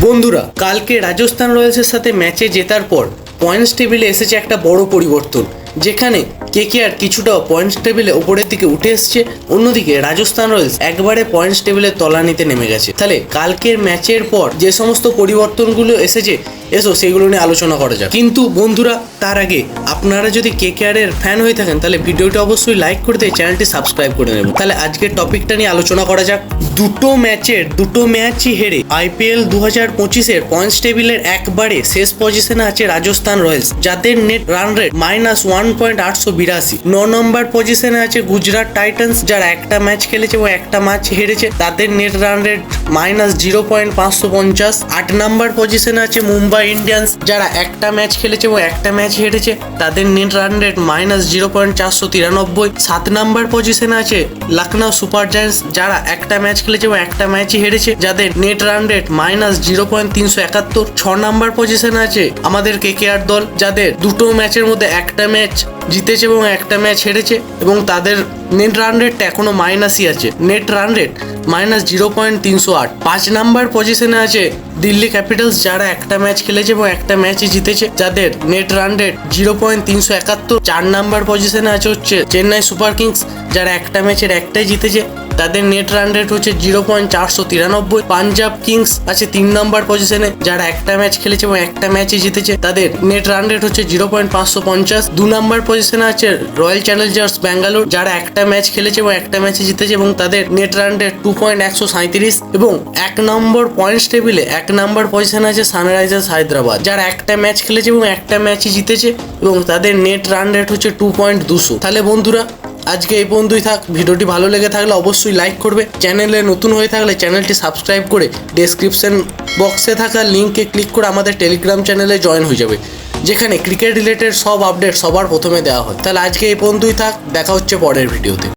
বন্ধুরা, কালকে রাজস্থান রয়্যালসের সাথে ম্যাচে জেতার পর পয়েন্টস টেবিলে এসেছে একটা বড় পরিবর্তন, যেখানে কেকেআর কিছুটা পয়েন্টস টেবিলে উপরের দিকে উঠে এসছে, অন্যদিকে রাজস্থান রয়্যালস একবারে পয়েন্টস টেবিলে তলানিতে নেমে গেছে। তাহলে কালকের ম্যাচের পর যে সমস্ত পরিবর্তনগুলো এসেছে, এসো সেগুলো নিয়ে আলোচনা করা যাক। কিন্তু বন্ধুরা, তার আগে আপনারা যদি কেকেআর এর ফ্যান হয়ে থাকেন তাহলে ভিডিওটা অবশ্যই লাইক করে দিয়ে চ্যানেলটি সাবস্ক্রাইব করে নেবেন। তাহলে আজকের টপিকটা নিয়ে আলোচনা করা যাক। দুটো ম্যাচই হেরে আইপিএল 2025-এর পয়েন্টস টেবিলের একবারে শেষ পজিশনে আছে রাজস্থান রয়্যালস, যাদের নেট রান রেট -1.882। 9 নম্বর পজিশনে আছে গুজরাট টাইটান্স, যারা একটা ম্যাচ খেলেছে এবং একটা ম্যাচ হেরেছে, তাদের নেট রান রেট -0.550। 8 নম্বর পজিশনে আছে মুম্বাই ইন্ডিয়ান্স, যারা একটা ম্যাচ খেলেছে এবং একটা ম্যাচ হেরেছে, তাদের নেট রান রেট -0.493। 7 নম্বর পজিশনে আছে লখনৌ সুপার জায়ান্টস, যারা একটা ম্যাচ খেলেছে এবং একটা ম্যাচই হেরেছে, যাদের নেট রান রেট -0.371। 6 নম্বর পজিশনে আছে আমাদের কেকেআর দল, যাদের দুটো ম্যাচের মধ্যে একটা ম্যাচ জিতেছে এবং একটা ম্যাচ হেরেছে, এবং তাদের নেট রান রেটটা এখনো মাইনাসই আছে, নেট রান রেট -0.308। 5 নম্বর পজিশনে আছে দিল্লি ক্যাপিটালস, যারা একটা ম্যাচ খেলেছে এবং একটা ম্যাচই জিতেছে, যাদের নেট রান রেট 0.371। 4 নম্বর পজিশনে আছে হচ্ছে চেন্নাই সুপার কিংস, যারা একটা ম্যাচের একটাই জিতেছে, তাদের নেট রান রেট হচ্ছে 0.493। পাঞ্জাব কিংস আছে 3 নম্বর পজিশনে, যারা একটা ম্যাচ খেলেছে এবং একটা ম্যাচই জিতেছে, তাদের নেট রান রেট হচ্ছে 0.550। 2 নম্বর পজিশনে আছে রয়্যাল চ্যালেঞ্জার্স ব্যাঙ্গালোর, যারা একটা ম্যাচ খেলেছে এবং একটা ম্যাচই জিতেছে, এবং তাদের নেট রান রেট 2.137। এবং 1 নম্বর পয়েন্টস টেবিলে 1 নম্বর পজিশনে আছে সানরাইজার্স হায়দ্রাবাদ, যারা একটা ম্যাচ খেলেছে এবং একটা ম্যাচই জিতেছে, এবং তাদের নেট রান রেট হচ্ছে 2.200। তাহলে বন্ধুরা, আজকে এই পর্যন্তই থাক। ভিডিওটি ভালো লেগে থাকলে অবশ্যই লাইক করবে, চ্যানেলে নতুন হয়ে থাকলে চ্যানেলটি সাবস্ক্রাইব করে ডেসক্রিপশন বক্সে থাকা লিঙ্কে ক্লিক করে আমাদের টেলিগ্রাম চ্যানেলে জয়েন হয়ে যাবে, যেখানে ক্রিকেট রিলেটেড সব আপডেট সবার প্রথমে দেওয়া হয়। তাহলে আজকে এই পর্যন্তই থাক, দেখা হচ্ছে পরের ভিডিওতে।